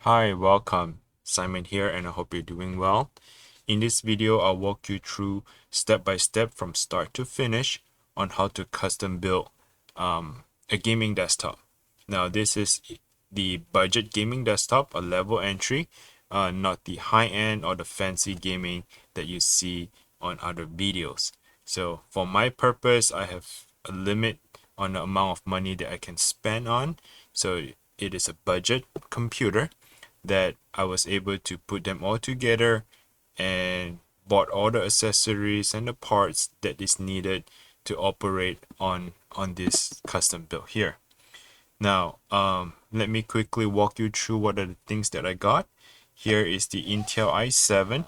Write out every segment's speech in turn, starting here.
Hi, welcome. Simon here and I hope you're doing well. In this video, I'll walk you through step by step from start to finish on how to custom build a gaming desktop. Now, this is the budget gaming desktop, a level entry, not the high-end or the fancy gaming that you see on other videos. So for my purpose, I have a limit on the amount of money that I can spend on. So it is a budget computer that I was able to put them all together and bought all the accessories and the parts that is needed to operate on this custom build here. Now, let me quickly walk you through what are the things that I got. Here is the Intel i7.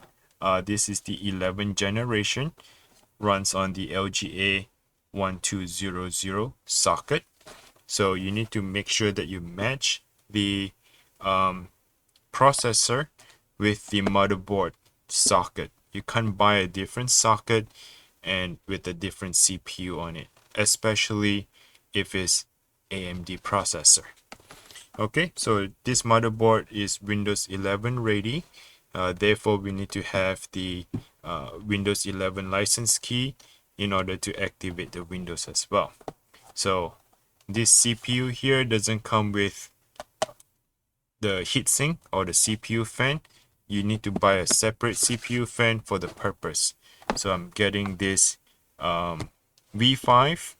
This is the 11th generation, runs on the EVGA 1200 socket. So you need to make sure that you match the processor with the motherboard socket. You can't buy a different socket and with a different CPU on it, especially if it's AMD processor. Okay, so this motherboard is Windows 11 ready. Therefore, we need to have the Windows 11 license key in order to activate the Windows as well. So this CPU here doesn't come with the heatsink or the CPU fan. You need to buy a separate CPU fan for the purpose. So I'm getting this V5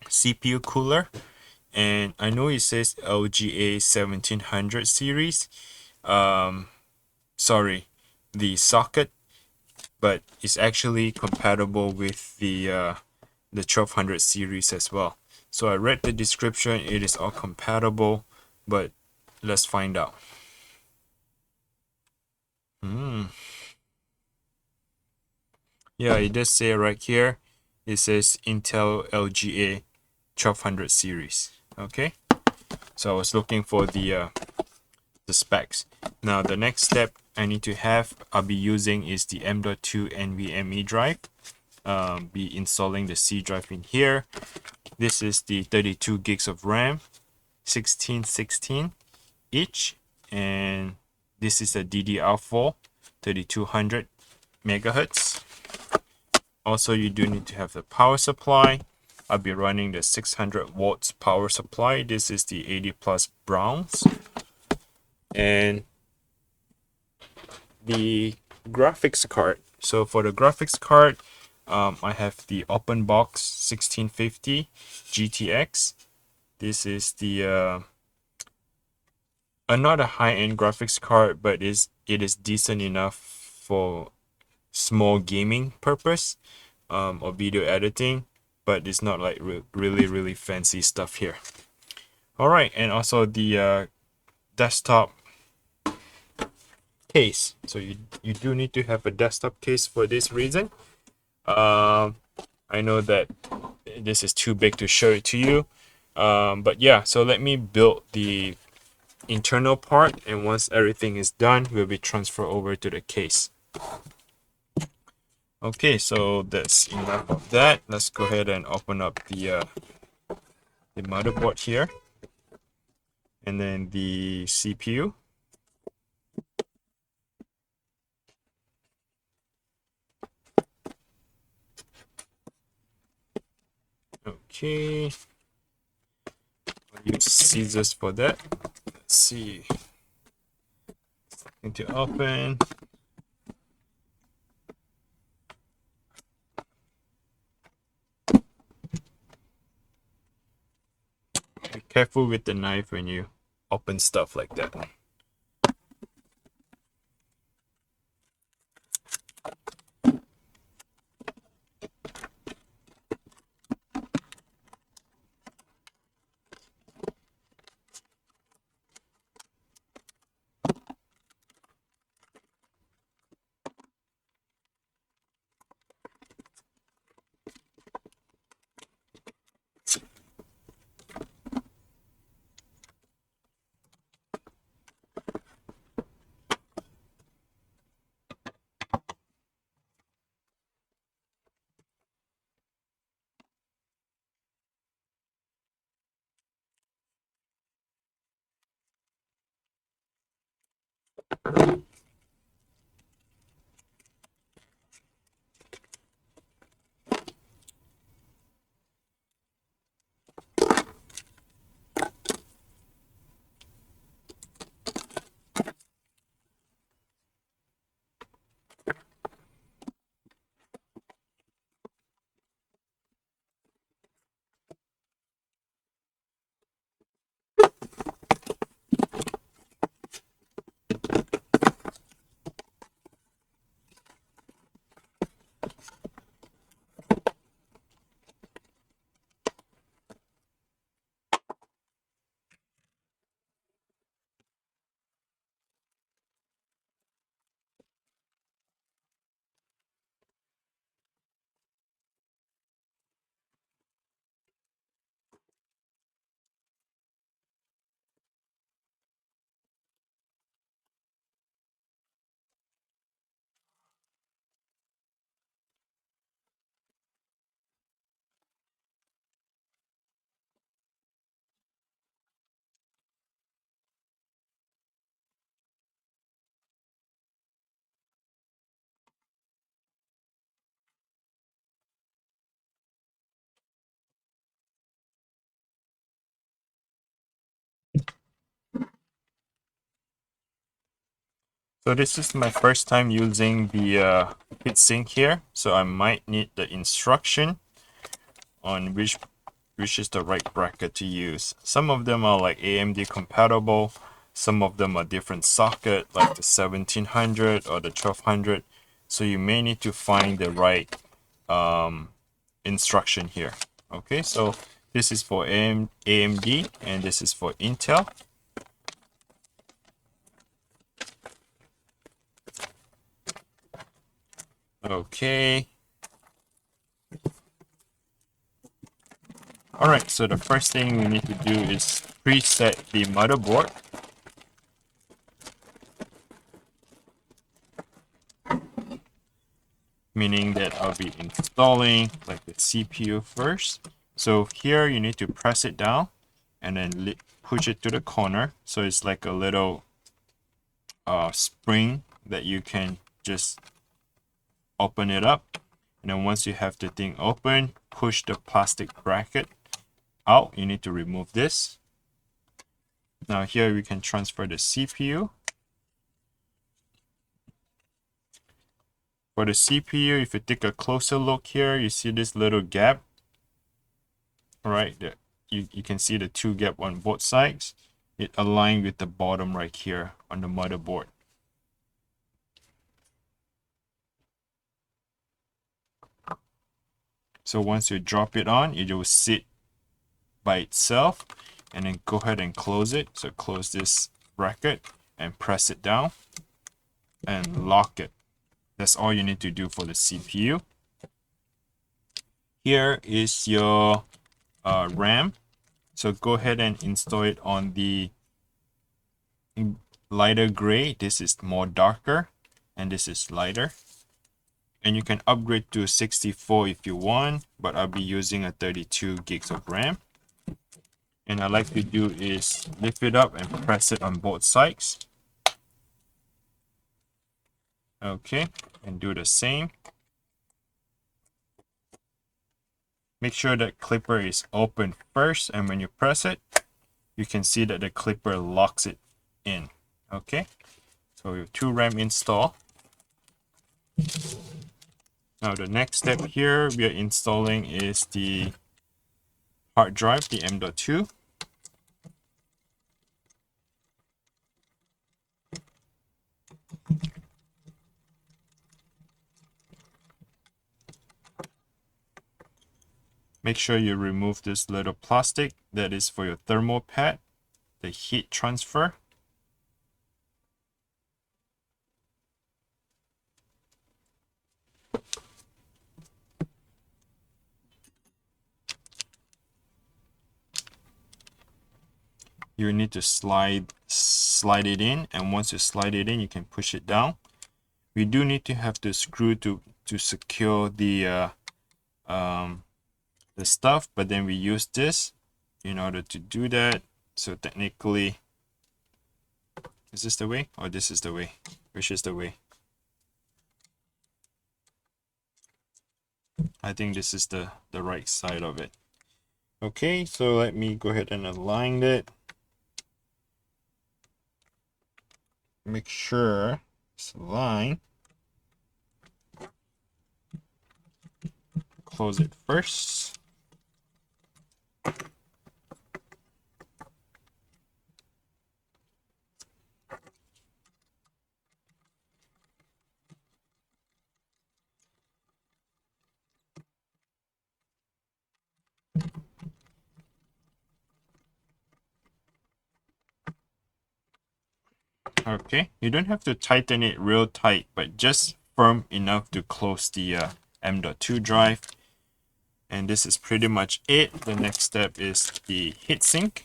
CPU cooler, and I know it says LGA 1700 series. Sorry, the socket, but it's actually compatible with the 1200 series as well. So I read the description, it is all compatible, but let's find out. Yeah, it does say right here, it says Intel LGA 1200 series. Okay, so I was looking for the specs. Now the next step I'll be using is the M.2 NVMe drive. Be installing the C drive in here. This is the 32 gigs of RAM, 1616 each, and this is a DDR4 3200 megahertz. Also, you do need to have the power supply. I'll be running the 600 watts power supply. This is the 80 plus Browns. And the graphics card. So for the graphics card, I have the OpenBox 1650 GTX. This is the not a high-end graphics card, but it is decent enough for small gaming purpose or video editing, but it's not like really fancy stuff here. All right, and also the desktop case. So you do need to have a desktop case for this reason. I know that this is too big to show it to you, but yeah, so let me build the internal part, and once everything is done, we'll be transferred over to the case. Okay, so that's enough of that. Let's go ahead and open up the motherboard here, and then the CPU. Okay, I'll use scissors for that. Let's see. Need to open. Be careful with the knife when you open stuff like that. So this is my first time using the heatsink here, so I might need the instruction on which is the right bracket to use. Some of them are like AMD compatible, some of them are different socket like the 1700 or the 1200, so you may need to find the right instruction here. Okay, so this is for AMD and this is for Intel. Okay. Alright, so the first thing we need to do is preset the motherboard. Meaning that I'll be installing like the CPU first. So here you need to press it down and then push it to the corner. So it's like a little spring that you can just open it up. And then once you have the thing open, push the plastic bracket out. You need to remove this. Now here we can transfer the CPU. For the CPU, if you take a closer look here, you see this little gap. Right, you can see the two gap on both sides. It aligned with the bottom right here on the motherboard. So once you drop it on, it will sit by itself, and then go ahead and close it. So close this bracket and press it down and lock it. That's all you need to do for the CPU. Here is your RAM. So go ahead and install it on the lighter gray. This is more darker and this is lighter. And you can upgrade to 64 if you want, but I'll be using a 32 gigs of RAM. And I like to do is lift it up and press it on both sides. Okay, and do the same. Make sure that clipper is open first, and when you press it, you can see that the clipper locks it in. Okay, so we have 2 RAM install. Now the next step here we are installing is the hard drive, the M.2. Make sure you remove this little plastic that is for your thermal pad, the heat transfer. You need to slide it in, and once you slide it in, you can push it down. We do need to have the screw to secure the stuff, but then we use this in order to do that. So technically Is this the way? Or this is the way? Which is the way? I think this is the right side of it. Okay, so let me go ahead and align it. Make sure it's aligned. Close it first. Okay, you don't have to tighten it real tight, but just firm enough to close the M.2 drive. And this is pretty much it. The next step is the heatsink.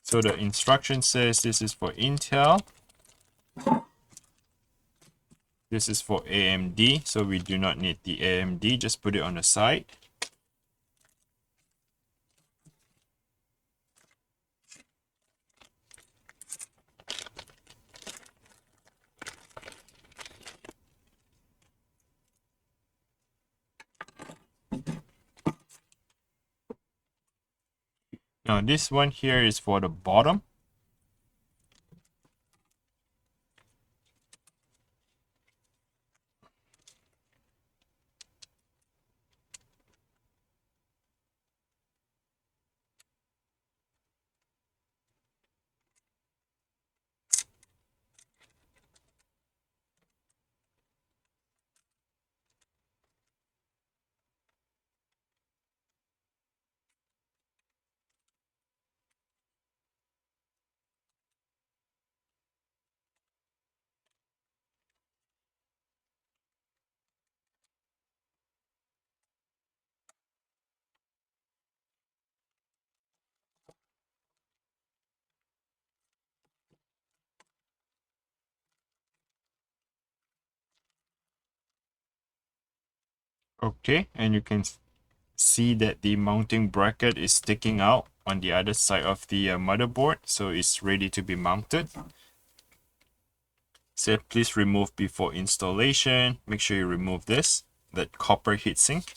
So the instruction says this is for Intel. This is for AMD, so we do not need the AMD, just put it on the side. Now this one here is for the bottom. Okay, and you can see that the mounting bracket is sticking out on the other side of the motherboard, so it's ready to be mounted. So please remove before installation. Make sure you remove this, that copper heatsink.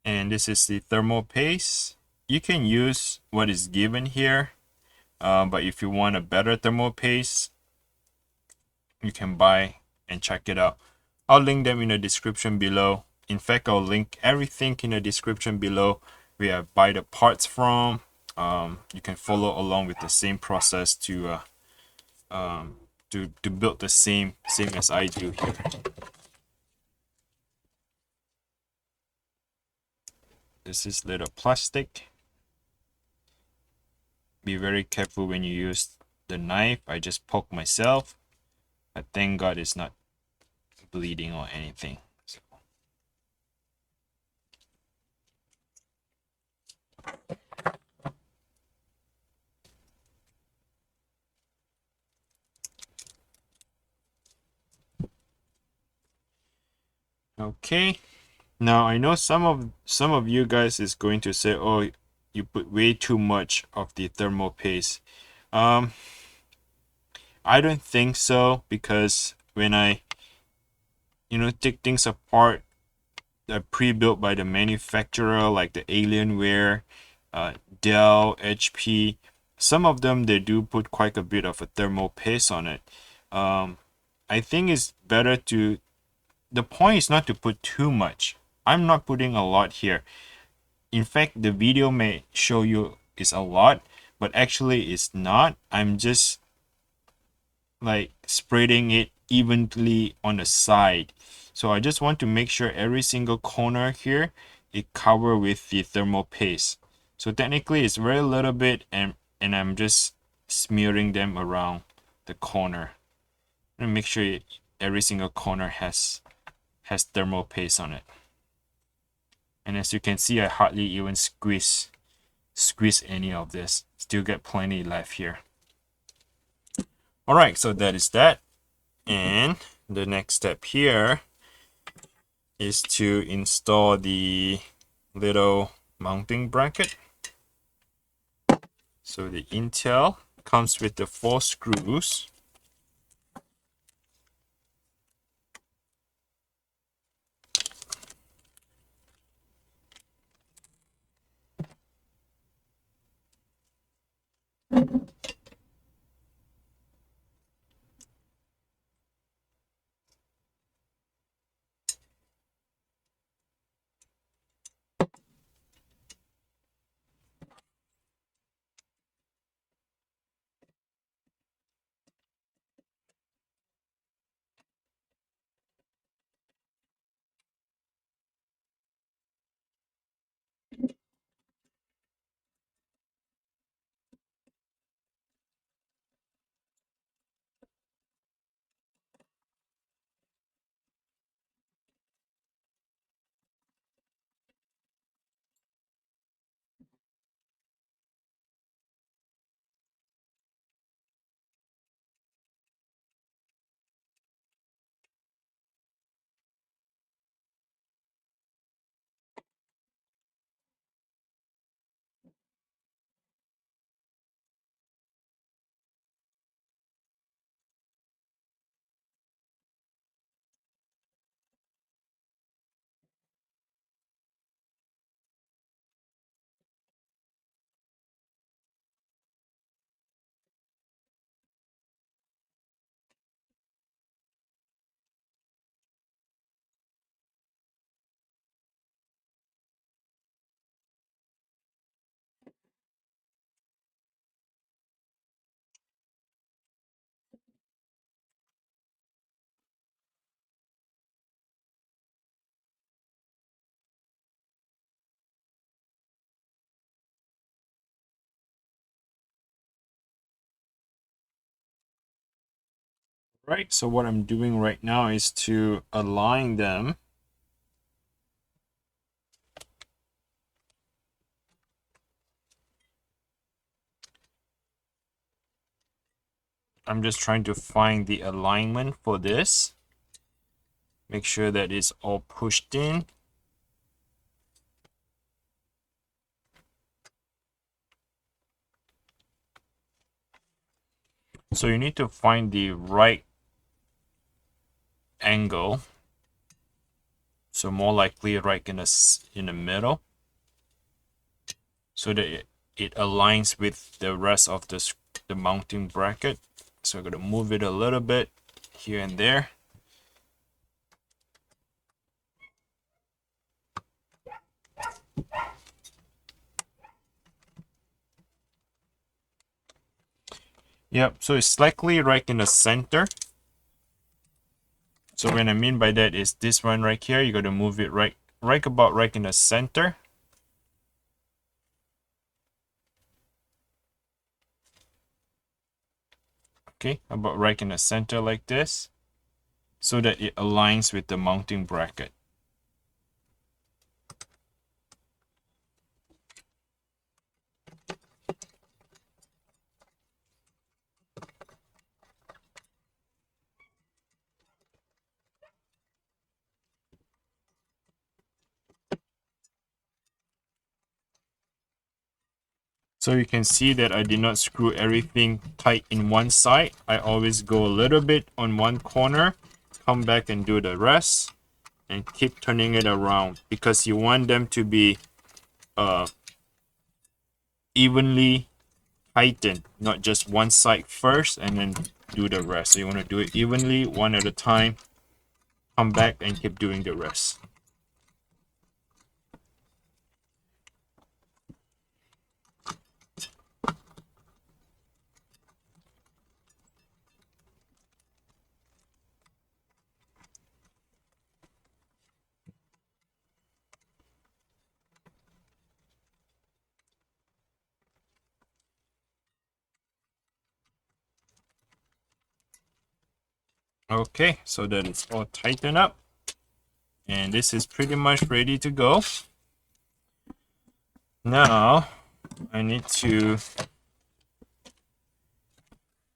And this is the thermal paste. You can use what is given here, but if you want a better thermal paste, you can buy and check it out. I'll link them in the description below. In fact, I'll link everything in the description below where I buy the parts from. You can follow along with the same process to build the same as I do here. This is little plastic. Be very careful when you use the knife. I just poked myself, but thank God it's not bleeding or anything. So. Okay, now I know some of you guys is going to say, oh, you put way too much of the thermal paste. I don't think so, because when I take things apart, pre-built by the manufacturer, like the Alienware, Dell, HP, some of them, they do put quite a bit of a thermal paste on it. I think it's better to, the point is not to put too much. I'm not putting a lot here. In fact, the video may show you it's a lot, but actually it's not. I'm just like spreading it evenly on the side. So I just want to make sure every single corner here it cover with the thermal paste. So technically it's very little bit, and I'm just smearing them around the corner and make sure every single corner has thermal paste on it. And as you can see, I hardly even squeeze any of this. Still get plenty left here. Alright, so that is that. And the next step here is to install the little mounting bracket. So the Intel comes with the 4 screws. Right, so what I'm doing right now is to align them. I'm just trying to find the alignment for this. Make sure that it's all pushed in. So you need to find the right angle. So more likely right in the middle, so that it aligns with the rest of the mounting bracket. So I'm going to move it a little bit here and there. Yep, so it's slightly right in the center. So what I mean by that is this one right here, you got to move it right about right in the center. Okay, about right in the center like this, so that it aligns with the mounting bracket. So you can see that I did not screw everything tight in one side. I always go a little bit on one corner, come back and do the rest, and keep turning it around, because you want them to be evenly tightened, not just one side first and then do the rest. So you want to do it evenly, one at a time, come back and keep doing the rest. Okay, so that it's all tightened up, and this is pretty much ready to go. Now I need to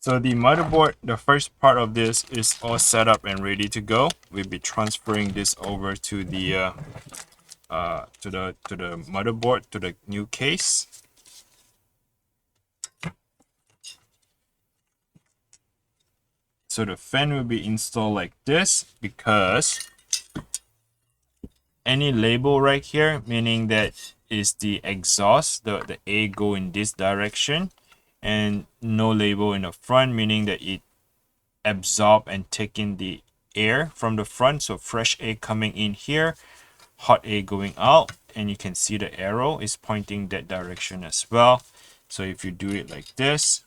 So the motherboard, the first part of this is all set up and ready to go. We'll be transferring this over to the motherboard, to the new case. So the fan will be installed like this, because any label right here, meaning that is the exhaust, the A go in this direction, and no label in the front, meaning that it absorb and take in the air from the front. So fresh air coming in here, hot air going out, and you can see the arrow is pointing that direction as well. So if you do it like this,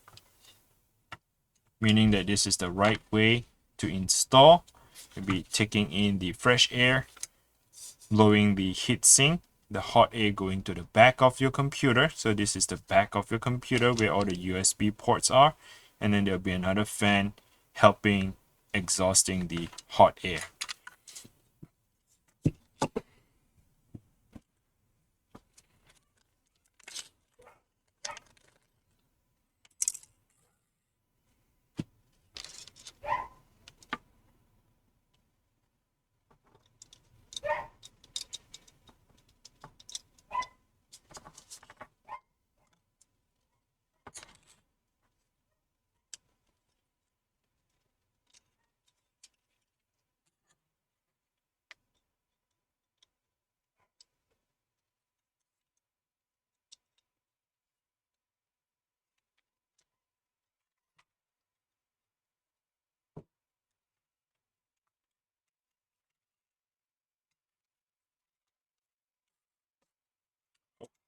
meaning that this is the right way to install, you'll be taking in the fresh air, blowing the heatsink, the hot air going to the back of your computer. So this is the back of your computer where all the USB ports are, and then there'll be another fan helping exhausting the hot air.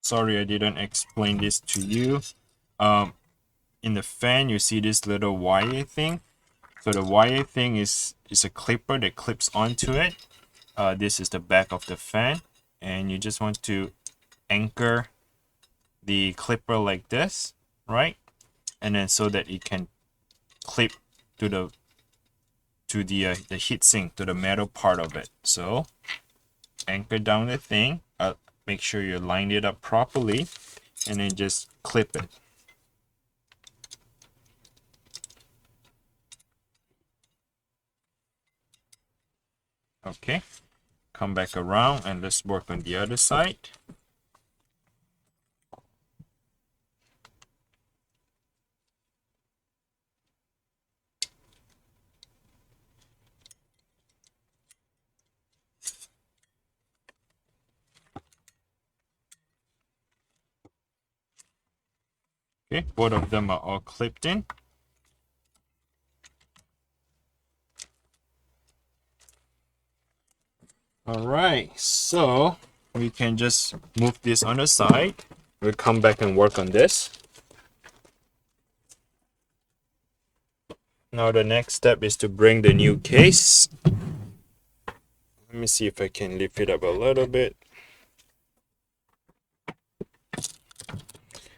Sorry, I didn't explain this to you. In the fan, you see this little wire thing. So the wire thing is a clipper that clips onto it. This is the back of the fan, and you just want to anchor the clipper like this, right? And then so that it can clip to the heatsink, to the metal part of it. So anchor down the thing. Make sure you line it up properly, and then just clip it. Okay, come back around and let's work on the other side. Okay, both of them are all clipped in. All right, so we can just move this on the side. We'll come back and work on this. Now the next step is to bring the new case. Let me see if I can lift it up a little bit.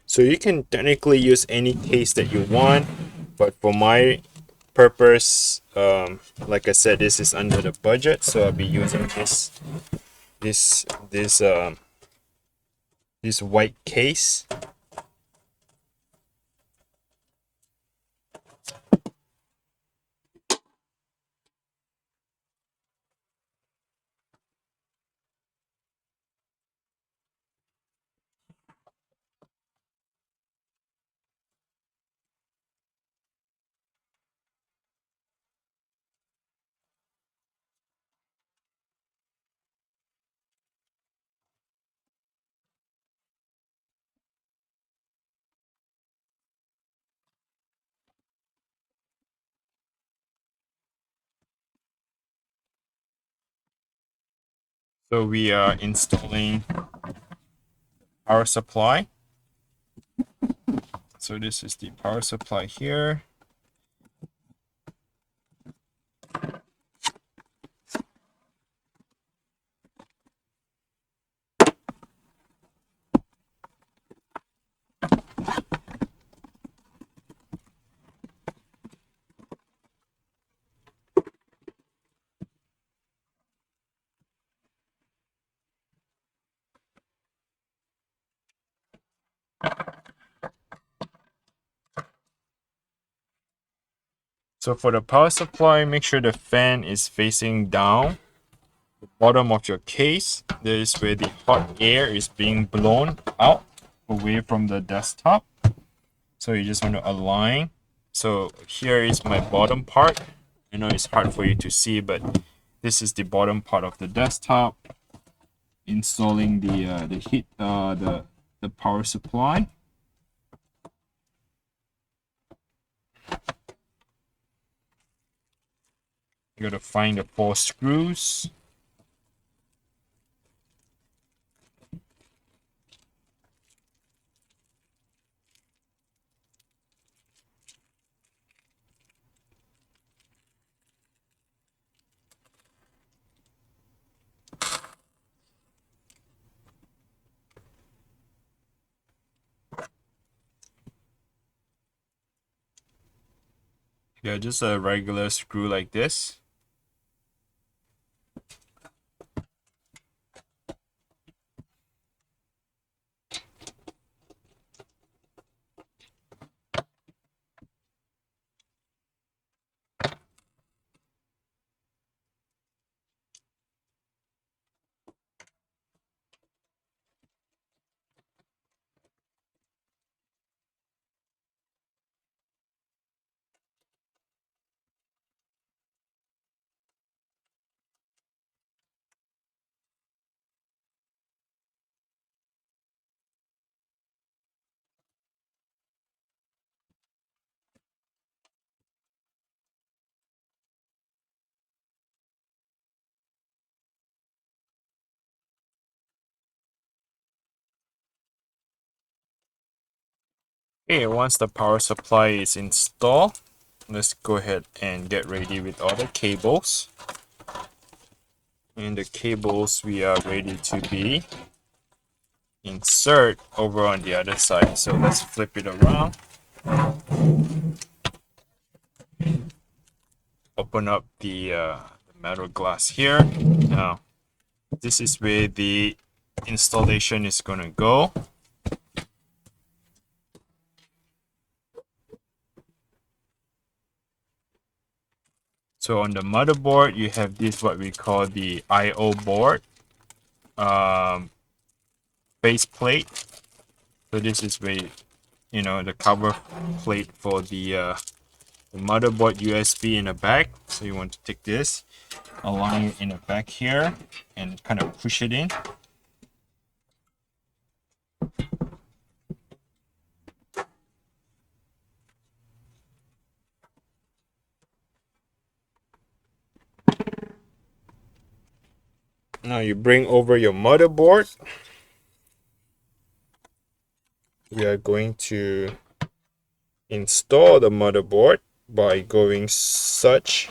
So you can technically use any case that you want, but for my purpose, like I said, this is under the budget, so I'll be using this white case. So we are installing power supply. So this is the power supply here. So for the power supply, make sure the fan is facing down. The bottom of your case, there is where the hot air is being blown out away from the desktop. So you just want to align. So here is my bottom part. I know it's hard for you to see, but this is the bottom part of the desktop. Installing the power supply. You gotta find the 4 screws. Yeah, just a regular screw like this. Okay, once the power supply is installed, let's go ahead and get ready with all the cables. And the cables we are ready to be insert over on the other side. So let's flip it around. Open up the metal glass here. Now, this is where the installation is gonna go. So on the motherboard, you have this what we call the I/O board, base plate. So this is where the cover plate for the motherboard USB in the back. So you want to take this, align it in the back here, and kind of push it in. Now you bring over your motherboard. We are going to install the motherboard by going such.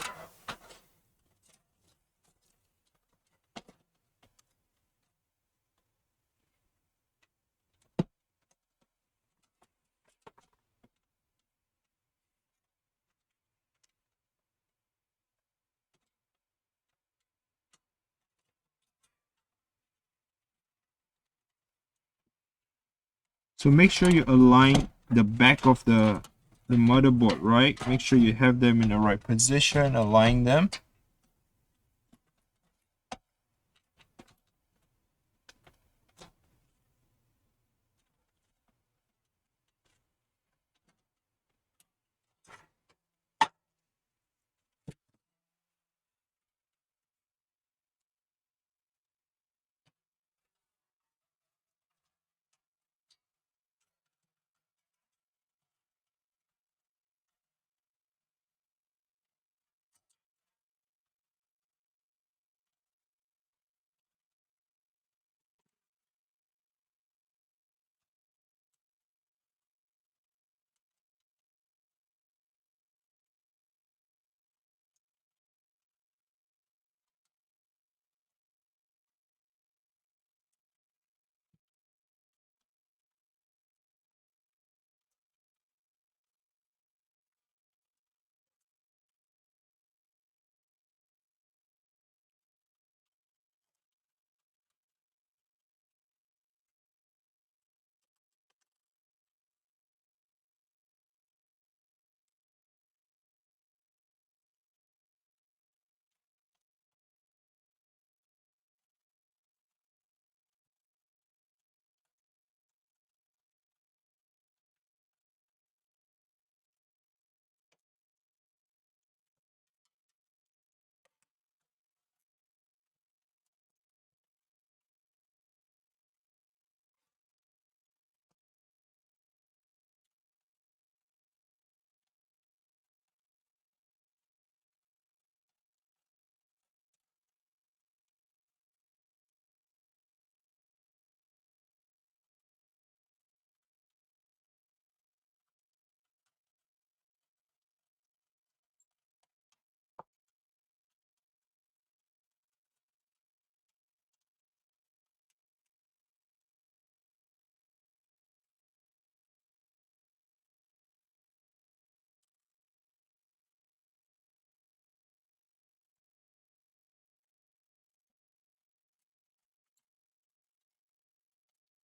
So make sure you align the back of the motherboard, right? Make sure you have them in the right position, align them.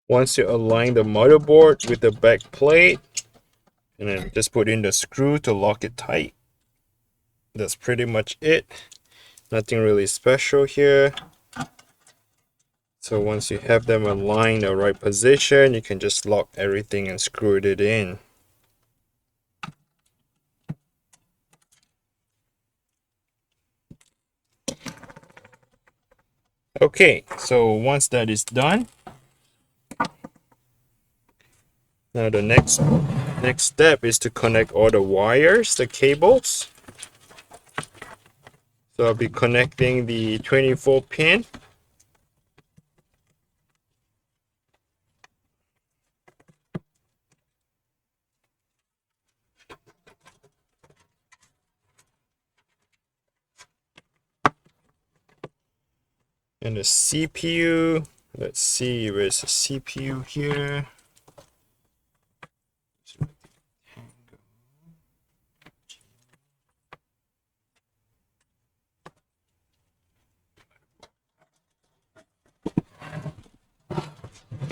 Once you align the motherboard with the back plate, and then just put in the screw to lock it tight. That's pretty much it. Nothing really special here. So once you have them aligned in the right position, you can just lock everything and screw it in. Okay, so once that is done, now the next step is to connect all the wires, the cables. So I'll be connecting the 24 pin. And the CPU, let's see, where's the CPU here?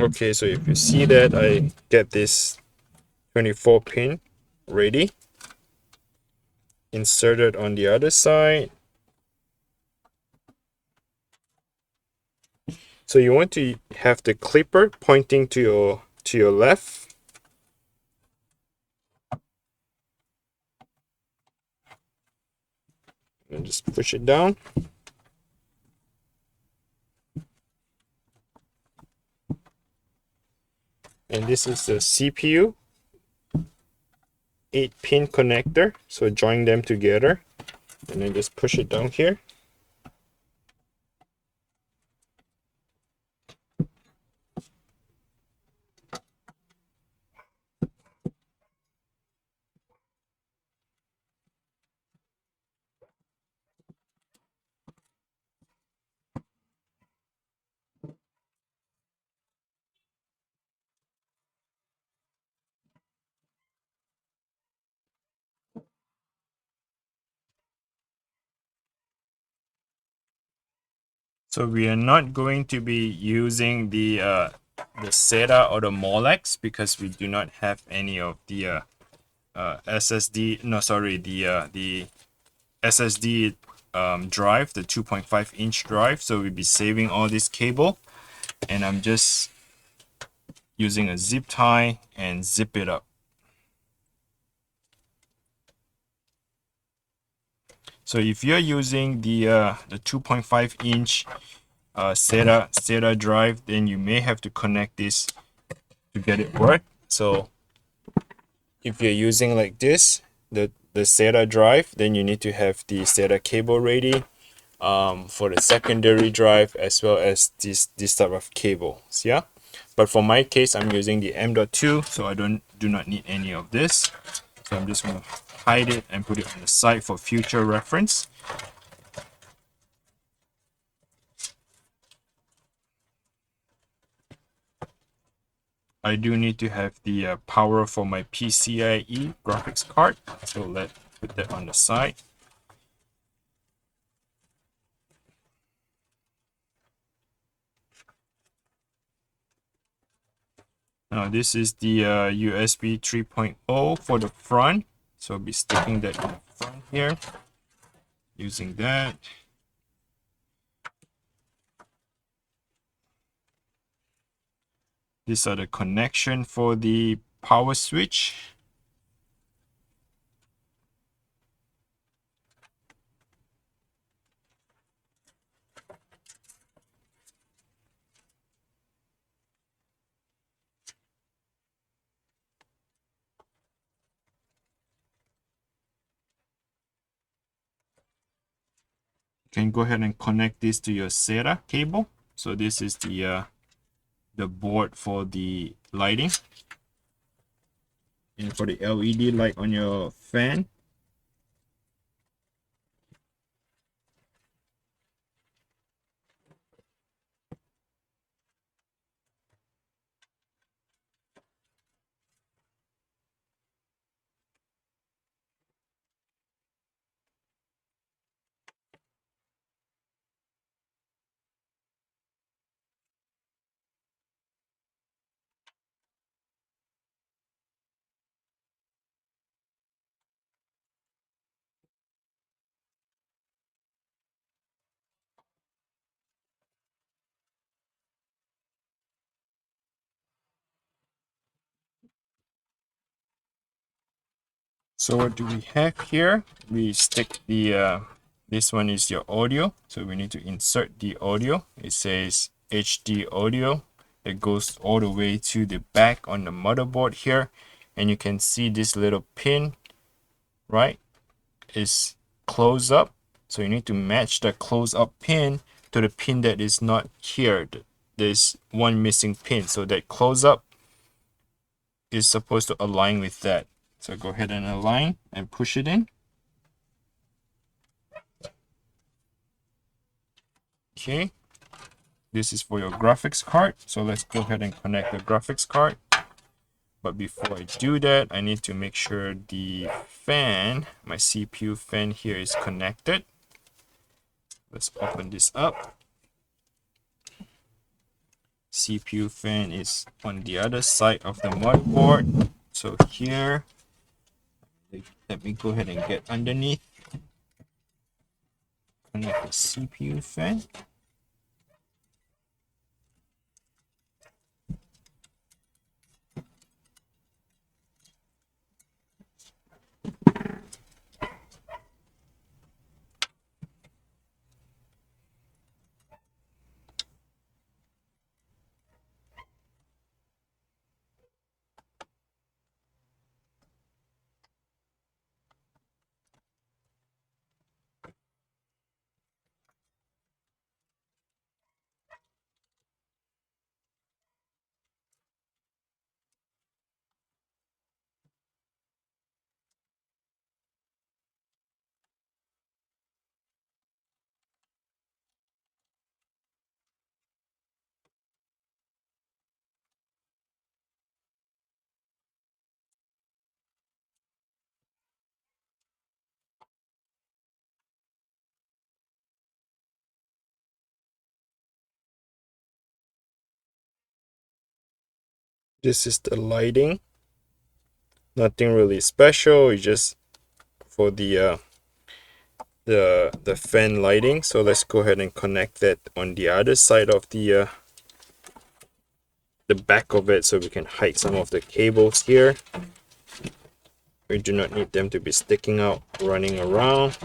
Okay, so if you see that, I get this 24 pin ready, inserted on the other side. So you want to have the clipper pointing to your left. And just push it down. And this is the CPU 8-pin connector. So join them together and then just push it down here. So we are not going to be using the SATA or the Molex because we do not have any of the SSD. No, sorry, the SSD drive, the 2.5-inch drive. So we'll be saving all this cable, and I'm just using a zip tie and zip it up. So if you're using the 2.5-inch SATA drive, then you may have to connect this to get it work. So if you're using like this, the SATA drive, then you need to have the SATA cable ready for the secondary drive as well as this type of cables. Yeah, but for my case, I'm using the M.2, so I do not need any of this. So I'm just going to hide it and put it on the side for future reference. I do need to have the power for my PCIe graphics card, so let's put that on the side. Now this is the USB 3.0 for the front, so I'll be sticking that in the front here, using that. These are the connection for the power switch. You can go ahead and connect this to your SATA cable. So this is the board for the lighting and for the LED light on your fan. So what do we have here? We stick the this one is your audio, so we need to insert the audio. It says HD audio. It goes all the way to the back on the motherboard here, and you can see this little pin, right, is close up. So you need to match the close up pin to the pin that is not here. There's one missing pin, so that close up is supposed to align with that. So go ahead and align and push it in. Okay, this is for your graphics card. So let's go ahead and connect the graphics card. But before I do that, I need to make sure the fan, my CPU fan here, is connected. Let's open this up. CPU fan is on the other side of the motherboard. So here, let me go ahead and get underneath. Connect the CPU fan. This is the lighting. Nothing really special. It's just for the fan lighting. So let's go ahead and connect that on the other side of the back of it, so we can hide some of the cables here. We do not need them to be sticking out, running around.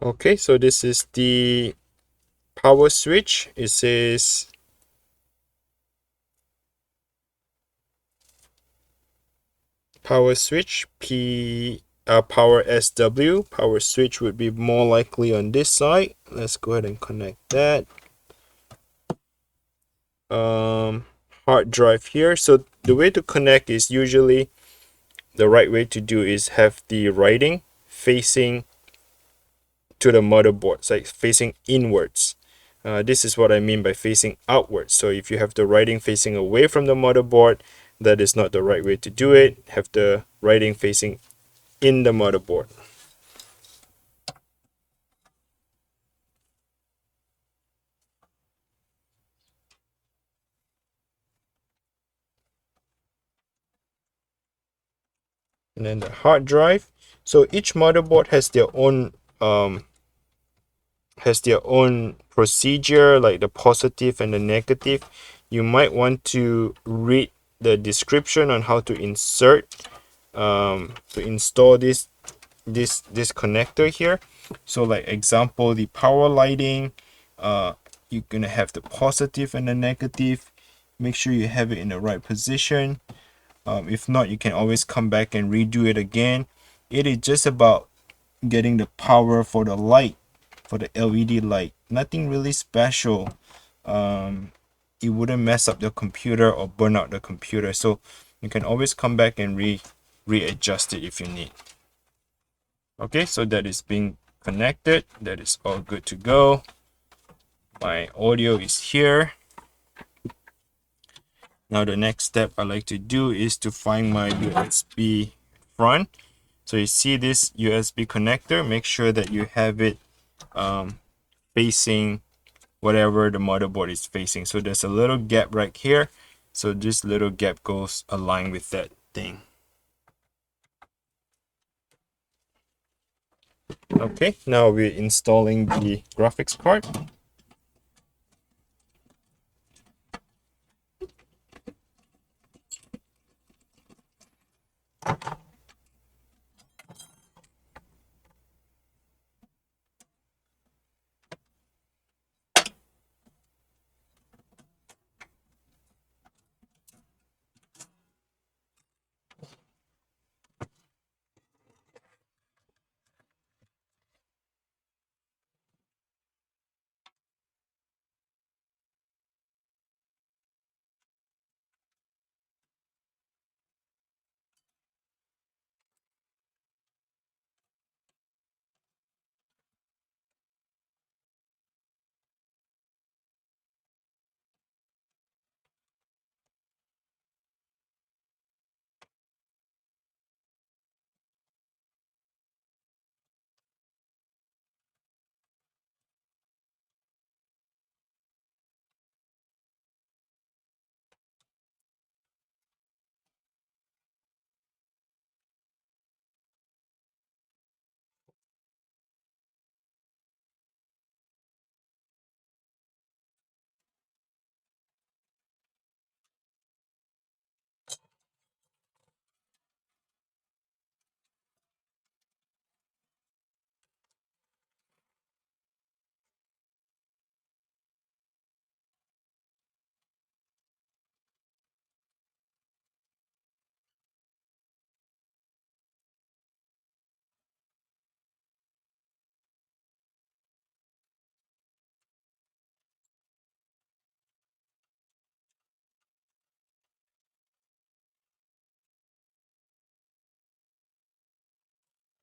Okay, so this is the power switch. It says power switch power SW. Power switch would be more likely on this side. Let's go ahead and connect that. Hard drive here. So the way to connect is usually the right way to do is have the writing facing to the motherboard, it's like facing inwards. This is what I mean by facing outwards. So if you have the writing facing away from the motherboard, that is not the right way to do it. Have the writing facing in the motherboard. And then the hard drive. So each motherboard has their own procedure, like the positive and the negative. You might want to read the description on how to install this connector here. So like example, the power lighting, you're gonna have the positive and the negative. Make sure you have it in the right position. If not, you can always come back and redo it again. It is just about getting the power for the light, for the LED light. Nothing really special. It wouldn't mess up the computer or burn out the computer, so you can always come back and readjust it if you need. Okay, so that is being connected. That is all good to go. My audio is here. Now the next step I like to do is to find my USB front. So you see this USB connector, make sure that you have it facing whatever the motherboard is facing. So there's a little gap right here, so this little gap goes aligned with that thing. Okay, now we're installing the graphics card.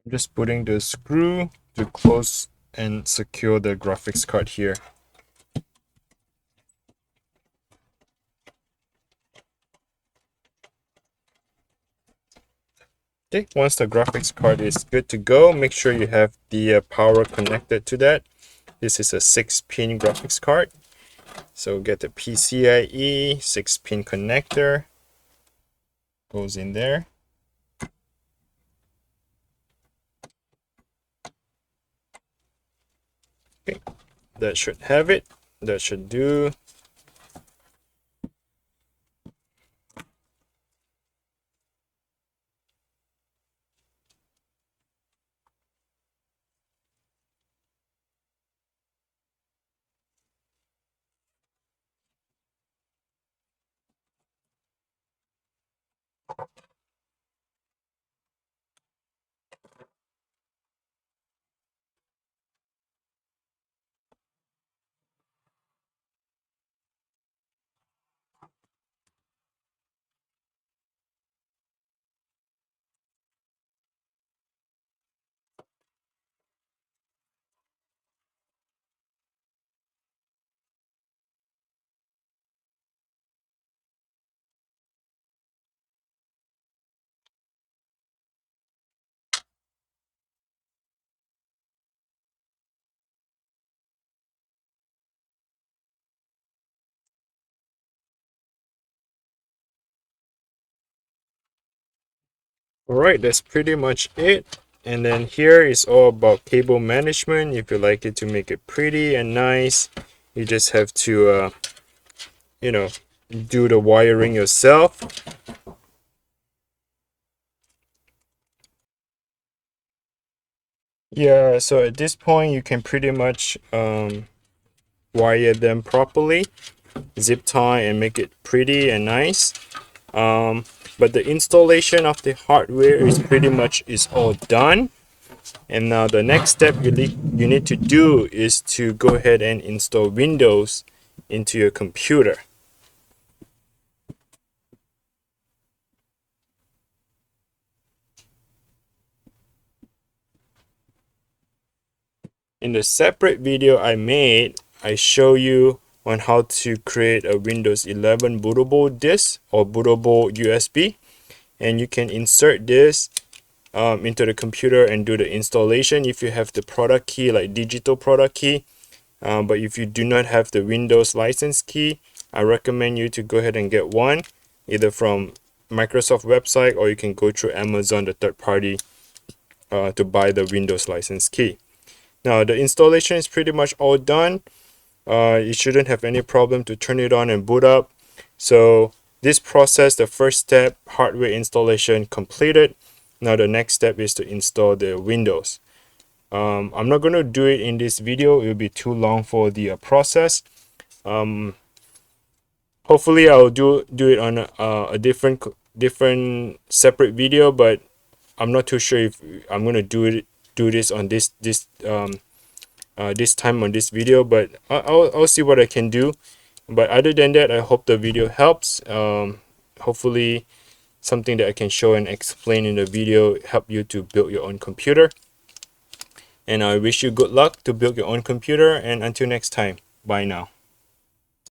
I'm just putting the screw to close and secure the graphics card here. Okay, once the graphics card is good to go, make sure you have the power connected to that. This is a 6-pin graphics card. So get the PCIe 6-pin connector. Goes in there. Okay, that should have it. That should do. Alright, that's pretty much it. And then here is all about cable management. If you like it to make it pretty and nice, you just have to, you know, do the wiring yourself. Yeah, so at this point, you can pretty much wire them properly, zip tie and make it pretty and nice. But the installation of the hardware is pretty much all done. And now the next step you need to do is to go ahead and install Windows into your computer. In the separate video I made, I show you on how to create a Windows 11 bootable disk or bootable USB, and you can insert this into the computer and do the installation if you have the product key, like digital product key. But if you do not have the Windows license key, I recommend you to go ahead and get one, either from Microsoft website, or you can go through Amazon, the third party, to buy the Windows license key. Now the installation is pretty much all done. You shouldn't have any problem to turn it on and boot up. So this process, the first step, hardware installation completed. Now the next step is to install the Windows. I'm not going to do it in this video. It will be too long for the process. Hopefully I'll do it on a different separate video, but I'm not too sure if I'm going to do this on this time on this video, but I'll see what I can do. But other than that, I hope the video helps. Hopefully something that I can show and explain in the video help you to build your own computer. And I wish you good luck to build your own computer, and until next time, bye now.